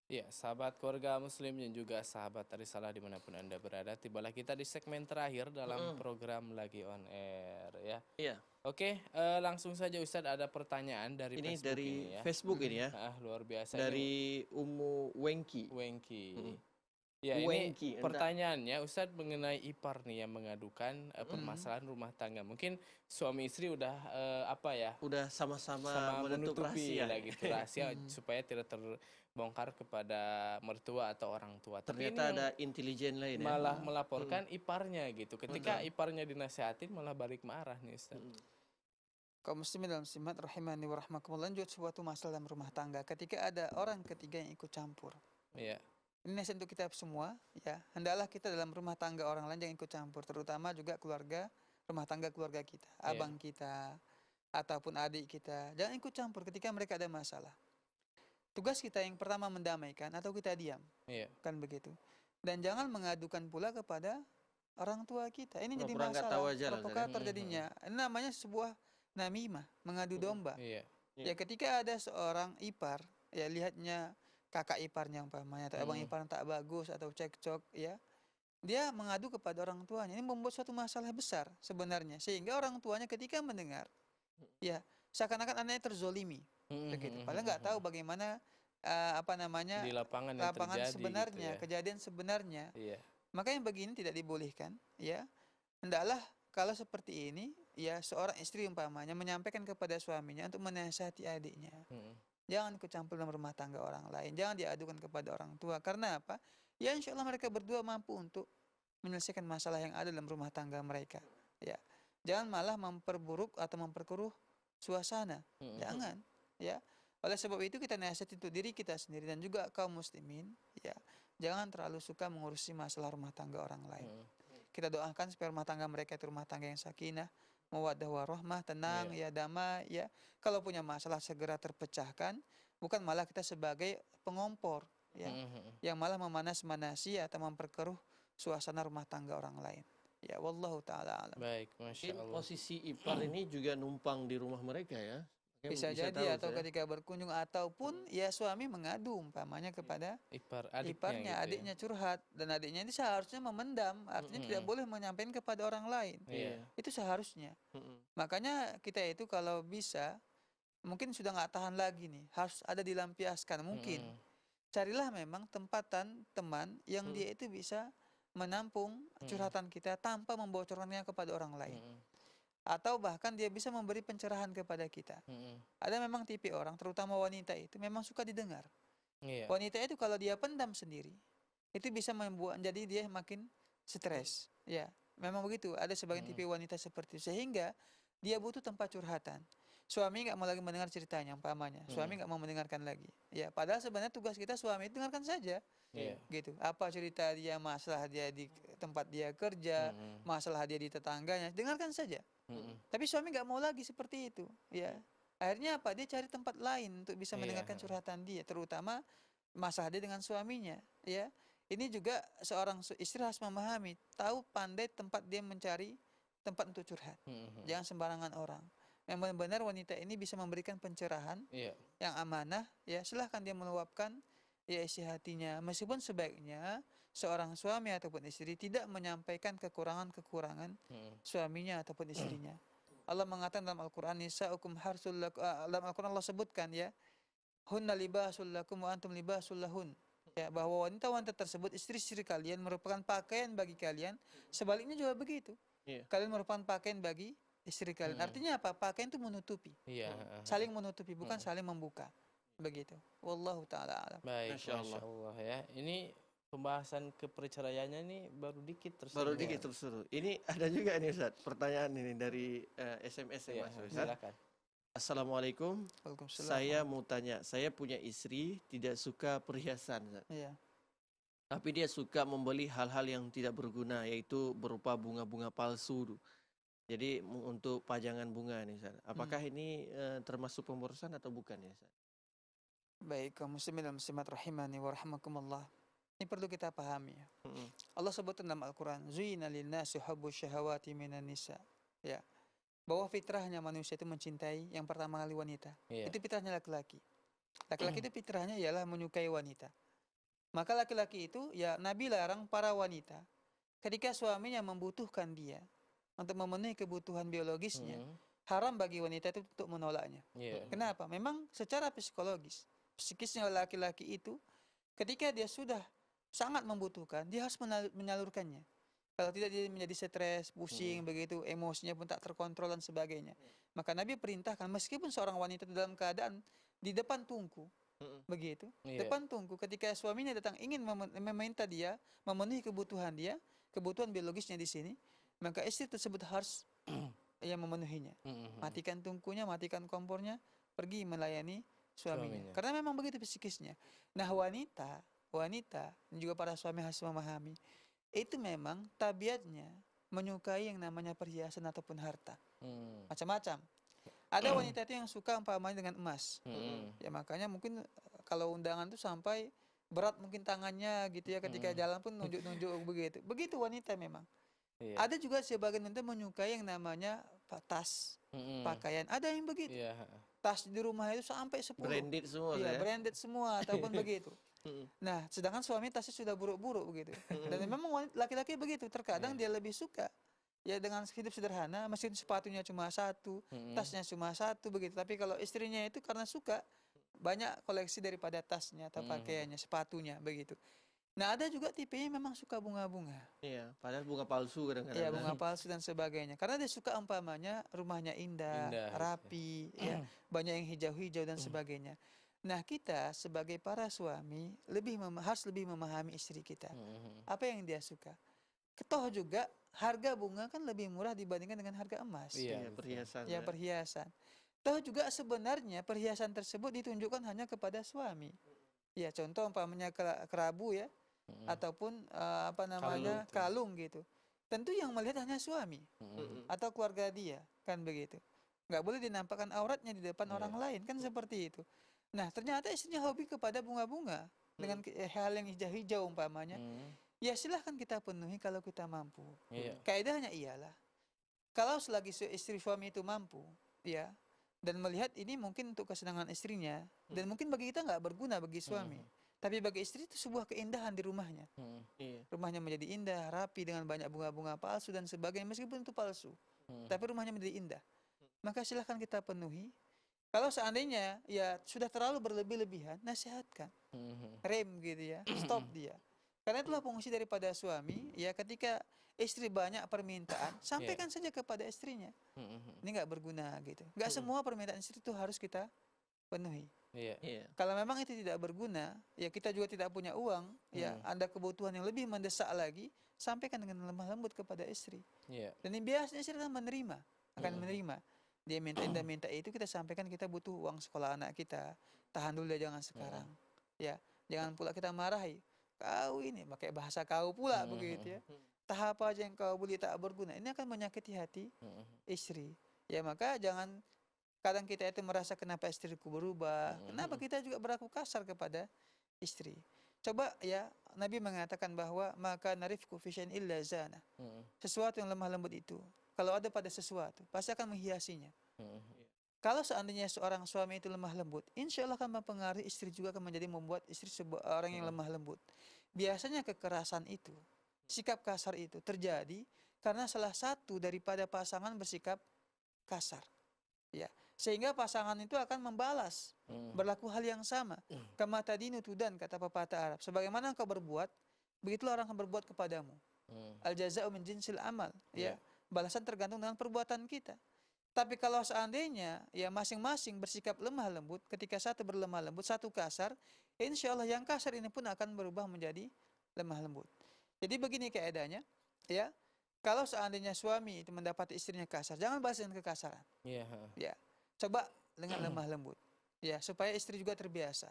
Ya, sahabat keluarga muslim dan juga sahabat Risalah dimanapun Anda berada, tibalah kita di segmen terakhir dalam Mhm, program Lagi On Air ya. iya. Oke, langsung saja Ustadz ada pertanyaan dari Ini Facebook dari ini ya. Facebook ini Mhm. ya, Luar biasa ini dari Umu Wengki. Wengki. Mhm. Ya, ini Wengki, entah. pertanyaannya Ustadz mengenai ipar nih yang mengadukan Mhm. Mhm. permasalahan rumah tangga. Mungkin suami istri udah apa ya, Udah sama-sama sama menutup menutupi rahasia lah ya. gitu rahasia Mhm. supaya tidak terbongkar kepada mertua atau orang tua. Tapi Ternyata ini yang ada intelijen lain ya. malah Heeh. Mhm, melaporkan iparnya gitu. Ketika Betul. mhm, iparnya dinasehatin malah balik marah nih Ustaz. mhm. Kaum muslimin dalam muslimat rahimani wa rahmakumullah, lanjut suatu masalah dalam rumah tangga ketika ada orang ketiga yang ikut campur. Iya, Ini nasihat untuk kita semua, ya. Hendaklah kita dalam rumah tangga orang lain jangan ikut campur, terutama juga keluarga, rumah tangga keluarga kita, iya, abang kita ataupun adik kita. Jangan ikut campur ketika mereka ada masalah. Tugas kita yang pertama mendamaikan atau kita diam, iya. kan begitu. Dan jangan mengadukan pula kepada orang tua kita. Ini jadi Pura-pura nggak tahu masalah, aja lah Ustaz ya. provokator Mhm, mhm. jadinya. Ini namanya sebuah namimah, mengadu Mhm, domba. Iya. iya. Ya ketika ada seorang ipar, ya lihatnya kakak iparnya umpamanya atau abang Mhm, ipar tak bagus atau cekcok, ya. Dia mengadu kepada orang tuanya. Ini membuat suatu masalah besar sebenarnya. Sehingga orang tuanya ketika mendengar, ya seakan-akan anaknya terzolimi. mhm, Begitu. mhm, Padahal mhm, nggak tahu mhm. bagaimana apa namanya Di lapangan yang lapangan terjadi gitu sebenarnya, ya. kejadian sebenarnya. Iya. Maka yang begini tidak dibolehkan, ya. Hendaklah kalau seperti ini, ya seorang istri umpamanya menyampaikan kepada suaminya untuk menasihati adiknya. Mhm, Jangan ikut campur dalam rumah tangga orang lain. Jangan diadukan kepada orang tua. Karena apa? Ya insya Allah mereka berdua mampu untuk menyelesaikan masalah yang ada dalam rumah tangga mereka. Ya, jangan malah memperburuk atau memperkeruh suasana. mhm, Jangan. Ya. Oleh sebab itu kita nasihat untuk diri kita sendiri dan juga kaum muslimin. Ya, jangan terlalu suka mengurusi masalah rumah tangga orang lain. mhm. Kita doakan supaya rumah tangga mereka itu rumah tangga yang sakinah, mawaddah warahmah, tenang, Iya. ya damai, ya. Kalau punya masalah segera terpecahkan, bukan malah kita sebagai pengompor, ya, Mhm, mhm. yang malah memanas-manasi atau memperkeruh suasana rumah tangga orang lain. Ya, wallahu taala alam. Baik, Mungkin Masya Allah. posisi ipar ini juga numpang di rumah mereka ya. Makanya Bisa bisa jadi tahu atau saya. ketika berkunjung ataupun ya suami mengadu umpamanya kepada Ipar adiknya iparnya, gitu ya. adiknya curhat dan adiknya ini seharusnya memendam, artinya tidak Mhm. boleh menyampaikan kepada orang lain. Iya. Iya. Itu seharusnya. Mhm, Makanya kita itu kalau bisa, mungkin sudah nggak tahan lagi nih, harus ada dilampiaskan. Mungkin Mhm. carilah memang tempatan teman yang mhm, dia itu bisa menampung Mhm. curhatan kita tanpa membocorkannya kepada orang lain. Mhm. Atau bahkan dia bisa memberi pencerahan kepada kita. Mhm. Ada memang tipe orang, terutama wanita itu memang suka didengar. Iya. Wanita itu kalau dia pendam sendiri, itu bisa membuat jadi dia makin stres. Ya, memang begitu. Ada sebagian Mhm. tipe wanita seperti itu. Sehingga dia butuh tempat curhatan. Suami nggak mau lagi mendengar ceritanya, umpamanya. Suami Mhm. nggak mau mendengarkan lagi. Ya, padahal sebenarnya tugas kita suami itu dengarkan saja. iya. Iya. Gitu. Apa cerita dia, masalah dia di tempat dia kerja, Mhm. masalah dia di tetangganya, dengarkan saja. Mhm, Mhm. Tapi suami nggak mau lagi seperti itu. Ya. iya. Akhirnya apa? Dia cari tempat lain untuk bisa Iya, mendengarkan curhatan dia, terutama masalah dia dengan suaminya, ya. Ini juga seorang istri harus memahami, tahu pandai tempat dia mencari tempat untuk curhat. Mhm, mhm. Jangan sembarangan orang. Yang benar-benar wanita ini bisa memberikan pencerahan Iya. yang amanah, ya silahkan dia meluapkan ya isi hatinya. Meskipun sebaiknya seorang suami ataupun istri tidak menyampaikan kekurangan-kekurangan Mhm. suaminya ataupun istrinya. Allah mengatakan dalam Al-Quran, nisa'ukum harsul dalam Al-Quran Allah sebutkan ya, hunna libasul lakum wa antum libasul lahun. Ya, bahwa wanita-wanita tersebut istri-istri kalian merupakan pakaian bagi kalian. Sebaliknya juga begitu. Iya. Kalian merupakan pakaian bagi istri kalian. Mhm. Artinya apa? Pakaian itu menutupi. Iya, Mhm. heeh, heeh. Saling menutupi, bukan Mhm. saling membuka. Begitu. Wallahu taala alam. Baik, Masya Masya Allah. Allah ya. Ini pembahasan keperceraiannya nih baru dikit Baru tersinggung. Ya. dikit terus suruh. Ini ada juga nih Ustaz, pertanyaan ini dari SMS yang Iya, masuk Ustaz. silakan. Assalamualaikum. Waalaikumsalam Saya warahmatullahi. mau tanya, saya punya istri tidak suka perhiasan, Ustaz. Iya. Tapi dia suka membeli hal-hal yang tidak berguna, yaitu berupa bunga-bunga palsu. Jadi untuk pajangan bunga nih, Ustaz. Apakah Hmm. ini termasuk pemborosan atau bukan ya, Ustaz? Baik, kaum muslimin dan muslimat rahimani wa rahimakumullah. Ini perlu kita pahami ya. Mhm. Allah sebutkan dalam Al-Quran, Zuyina linnasi hubbu syahawati minan nisa. Ya, bahwa fitrahnya manusia itu mencintai yang pertama kali wanita. Iya. Itu fitrahnya laki-laki. Laki-laki itu fitrahnya ialah menyukai wanita. Maka laki-laki itu ya Nabi larang para wanita ketika suaminya membutuhkan dia untuk memenuhi kebutuhan biologisnya, haram bagi wanita itu untuk menolaknya. Iya. Kenapa? Memang secara psikologis, psikisnya laki-laki itu ketika dia sudah sangat membutuhkan, dia harus menyalurkannya. Kalau tidak dia menjadi stres, pusing, begitu, emosinya pun tak terkontrol dan sebagainya. Maka Nabi perintahkan meskipun seorang wanita itu dalam keadaan di depan tungku, begitu, Iya. depan tungku ketika suaminya datang ingin meminta dia memenuhi kebutuhan dia, kebutuhan biologisnya di sini, maka istri tersebut harus yang memenuhinya. Matikan tungkunya, matikan kompornya, pergi melayani suaminya. Karena memang begitu psikisnya. Nah, wanita dan juga para suami harus memahami itu memang tabiatnya menyukai yang namanya perhiasan ataupun harta. Macam-macam. Ada wanita itu yang suka umpamanya dengan emas. Ya makanya mungkin kalau undangan itu sampai berat mungkin tangannya gitu ya, ketika jalan pun nunjuk-nunjuk begitu. Begitu wanita memang. Iya. Ada juga sebagian wanita menyukai yang namanya tas, pakaian. Ada yang begitu. Iya. Tas di rumah itu sampai 10. Branded semua Iya, ya. branded semua ataupun begitu. Nah, sedangkan suami tasnya sudah buruk-buruk begitu. Dan memang laki-laki begitu. Terkadang dia lebih suka ya dengan hidup sederhana, mesin sepatunya cuma satu, tasnya cuma satu begitu. Tapi kalau istrinya itu karena suka banyak koleksi daripada tasnya atau pakaiannya, sepatunya begitu. Nah, ada juga tipenya memang suka bunga-bunga. Iya, padahal bunga palsu kadang-kadang. Iya, bunga palsu dan sebagainya. Karena dia suka umpamanya rumahnya indah, rapi, ya, banyak yang hijau-hijau dan sebagainya. Nah, kita sebagai para suami harus lebih memahami istri kita. Apa yang dia suka. Ketoh juga harga bunga kan lebih murah dibandingkan dengan harga emas. Iya, perhiasan. Ya, perhiasan. Toh juga sebenarnya perhiasan tersebut ditunjukkan hanya kepada suami. Ya, contoh umpamanya kerabu ya, ataupun apa namanya kalung gitu. Tentu yang melihat hanya suami atau keluarga dia, kan begitu. Nggak boleh dinampakkan auratnya di depan orang lain, kan seperti itu. Nah, ternyata istrinya hobi kepada bunga-bunga dengan hal yang hijau-hijau umpamanya. Ya silahkan kita penuhi kalau kita mampu. Kaidahnya ialah kalau selagi istri suami itu mampu, ya, dan melihat ini mungkin untuk kesenangan istrinya, dan mungkin bagi kita nggak berguna bagi suami, tapi bagi istri itu sebuah keindahan di rumahnya. Rumahnya menjadi indah, rapi dengan banyak bunga-bunga palsu dan sebagainya, meskipun itu palsu, tapi rumahnya menjadi indah. Maka silahkan kita penuhi. Kalau seandainya ya sudah terlalu berlebih-lebihan, nasihatkan, rem gitu ya, stop dia. Karena itulah fungsi daripada suami, ya ketika istri banyak permintaan, sampaikan saja kepada istrinya. Ini nggak berguna gitu. Nggak semua permintaan istri itu harus kita penuhi. Kalau memang itu tidak berguna, ya kita juga tidak punya uang, ya ada kebutuhan yang lebih mendesak lagi, sampaikan dengan lemah lembut kepada istri. Dan ini biasanya istri akan menerima. Dia minta itu, kita sampaikan kita butuh uang sekolah anak kita, tahan dulu dia, jangan sekarang. Ya, jangan pula kita marahi. Kau ini pakai bahasa kau pula begitu ya. Tahap aja yang kau beli tak berguna. Ini akan menyakiti hati istri. Ya maka jangan kadang kita itu merasa kenapa istriku berubah, kenapa kita juga berlaku kasar kepada istri. Coba ya, Nabi mengatakan bahwa maka narifku fi syai'in illa zana. Sesuatu yang lemah lembut itu, kalau ada pada sesuatu, pasti akan menghiasinya. Kalau seandainya seorang suami itu lemah lembut, insya Allah akan mempengaruhi istri juga, akan menjadi membuat istri orang yang lemah lembut. Biasanya kekerasan itu, sikap kasar itu terjadi karena salah satu daripada pasangan bersikap kasar. Ya, sehingga pasangan itu akan membalas, berlaku hal yang sama. Kama tadinu tudan, kata pepatah Arab. Sebagaimana engkau berbuat, begitulah orang akan berbuat kepadamu. Al jaza'u min jinsil amal. Ya, balasan tergantung dengan perbuatan kita. Tapi kalau seandainya ya masing-masing bersikap lemah lembut, ketika satu berlemah lembut, satu kasar, insya Allah yang kasar ini pun akan berubah menjadi lemah lembut. Jadi begini keadaannya, ya. Kalau seandainya suami itu mendapati istrinya kasar, jangan balas dengan kekasaran. Ya, coba dengan lemah lembut. Ya, supaya istri juga terbiasa.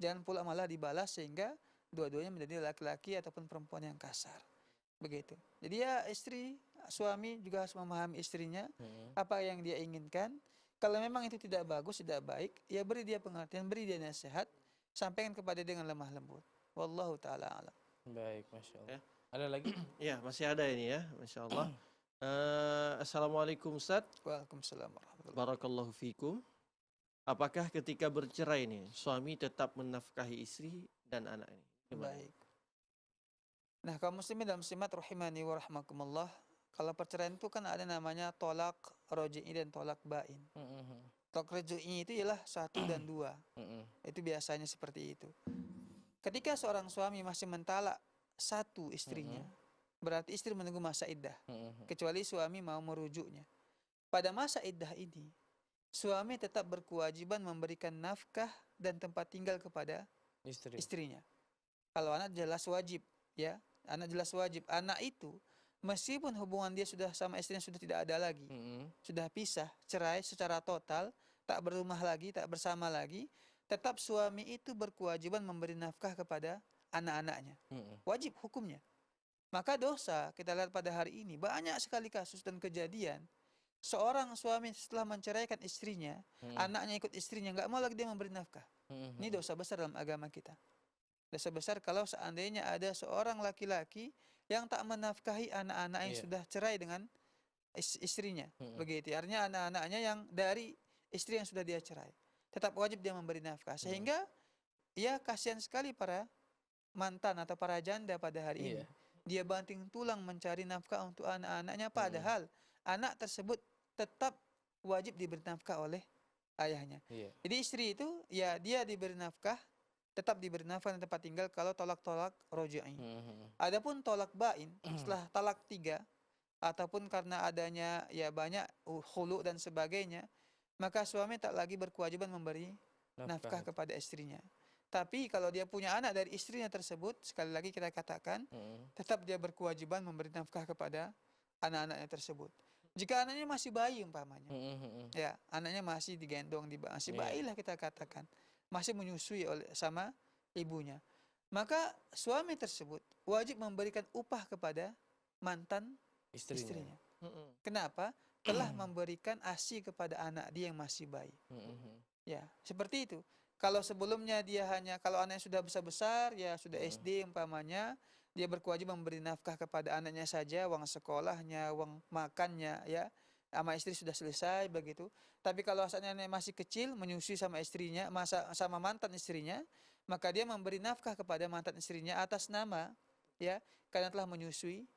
Jangan pula malah dibalas sehingga dua-duanya menjadi laki-laki ataupun perempuan yang kasar. Begitu. Jadi ya suami juga harus memahami istrinya, apa yang dia inginkan. Kalau memang itu tidak bagus, tidak baik, ya beri dia pengertian, beri dia nasihat, sampaikan kepada dia dengan lemah lembut. Wallahu ta'ala alam. Baik, Masya Allah. Ada lagi? Ya, masih ada ini ya, Masya Allah. Assalamualaikum Ustaz. Waalaikumsalam warahmatullahi Barakallahu fikum. Apakah ketika bercerai nih, suami tetap menafkahi istri dan anak ini? Gimana? Baik. Nah, kaum muslimin dan muslimat rahimani wa rahmakumullah, kalau perceraian itu kan ada namanya tolak roji'i dan tolak bain. Mhm. Tolak roji'i itu ialah 1 dan 2. Mhm. Itu biasanya seperti itu. Ketika seorang suami masih mentalak satu istrinya, berarti istri menunggu masa iddah, Mhm. kecuali suami mau merujuknya. Pada masa iddah ini, suami tetap berkewajiban memberikan nafkah dan tempat tinggal kepada Istri. istrinya. Kalau anak jelas wajib, ya, anak jelas wajib. Anak itu meskipun hubungan dia sudah sama istrinya sudah tidak ada lagi, Mhm. sudah pisah, cerai secara total, tak berumah lagi, tak bersama lagi, tetap suami itu berkewajiban memberi nafkah kepada anak-anaknya. Mhm. Wajib hukumnya. Maka dosa, kita lihat pada hari ini, banyak sekali kasus dan kejadian. Seorang suami setelah menceraikan istrinya, anaknya ikut istrinya, nggak mau lagi dia memberi nafkah. Mhm. Ini dosa besar dalam agama kita. Dosa besar kalau seandainya ada seorang laki-laki yang tak menafkahi anak-anak yang Iya. sudah cerai dengan istrinya. Mhm. Begitu. Artinya anak-anaknya yang dari istri yang sudah dia cerai. Tetap wajib dia memberi nafkah. Sehingga ya kasihan sekali para mantan atau para janda pada hari ini. Iya. Dia banting tulang mencari nafkah untuk anak-anaknya, padahal anak tersebut tetap wajib diberi nafkah oleh ayahnya. Iya. Jadi istri itu ya dia diberi nafkah, tetap diberi nafkah dan tempat tinggal kalau tolak-tolak roji'i. Mhm. Adapun tolak bain setelah talak 3 ataupun karena adanya ya banyak khulu dan sebagainya, maka suami tak lagi berkewajiban memberi nafkah kepada istrinya. Tapi kalau dia punya anak dari istrinya tersebut, sekali lagi kita katakan, tetap dia berkewajiban memberi nafkah kepada anak-anaknya tersebut. Jika anaknya masih bayi umpamanya, ya anaknya masih digendong, masih bayi lah kita katakan, masih menyusui sama ibunya, maka suami tersebut wajib memberikan upah kepada mantan istrinya. Kenapa? Telah memberikan ASI kepada anak dia yang masih bayi. Ya, seperti itu. Kalau sebelumnya dia hanya, kalau anaknya sudah besar-besar, ya sudah SD umpamanya, dia berkewajiban memberi nafkah kepada anaknya saja, uang sekolahnya, uang makannya, ya, sama istri sudah selesai begitu. Tapi kalau anaknya masih kecil, menyusui sama istrinya, sama mantan istrinya, maka dia memberi nafkah kepada mantan istrinya atas nama, ya, karena telah menyusui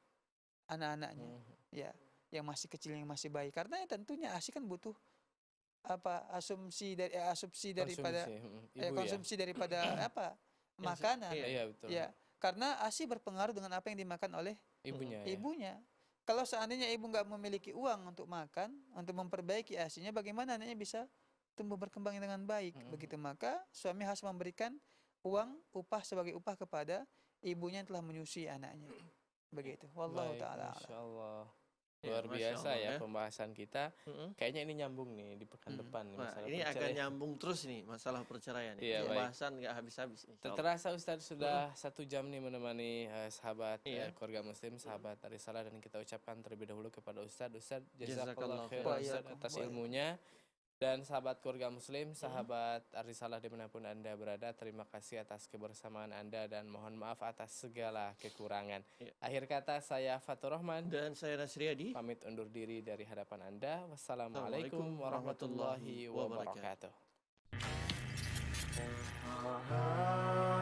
anak-anaknya, ya, yang masih kecil, yang masih bayi. Karena ya, tentunya ASI kan butuh asumsi daripada Ibu konsumsi ya. daripada makanan. Iya betul. Ya, karena ASI berpengaruh dengan apa yang dimakan oleh Ibunya. ibunya. Kalau seandainya ibu nggak memiliki uang untuk makan, untuk memperbaiki ASI-nya, bagaimana anaknya bisa tumbuh berkembang dengan baik? Begitu, maka suami harus memberikan uang upah sebagai upah kepada ibunya yang telah menyusui anaknya. Begitu. Wallahu Baik, taala Masya a'lam. Allah. Ya, Luar Masya biasa Allah, ya ya. pembahasan kita. Kayaknya ini nyambung nih di pekan depan nih, Wah, masalah ini akan perceraian. nyambung terus nih masalah perceraian. Iya, baik. Pembahasan nggak habis-habis. Insya Allah. Terasa Ustadz sudah 1 jam nih menemani sahabat Iya. keluarga muslim, sahabat Arisalah, dan kita ucapkan terlebih dahulu kepada Ustadz Jazakallah jazakallah khair khairan. Ustadz atas ilmunya. Dan sahabat keluarga muslim, sahabat Arisalah dimanapun Anda berada, terima kasih atas kebersamaan Anda dan mohon maaf atas segala kekurangan. Iya. Akhir kata saya Fatur Rahman, Dan saya Nasriyadi. pamit undur diri dari hadapan Anda. Wassalamualaikum Assalamualaikum warahmatullahi warahmatullahi wabarakatuh. wabarakatuh.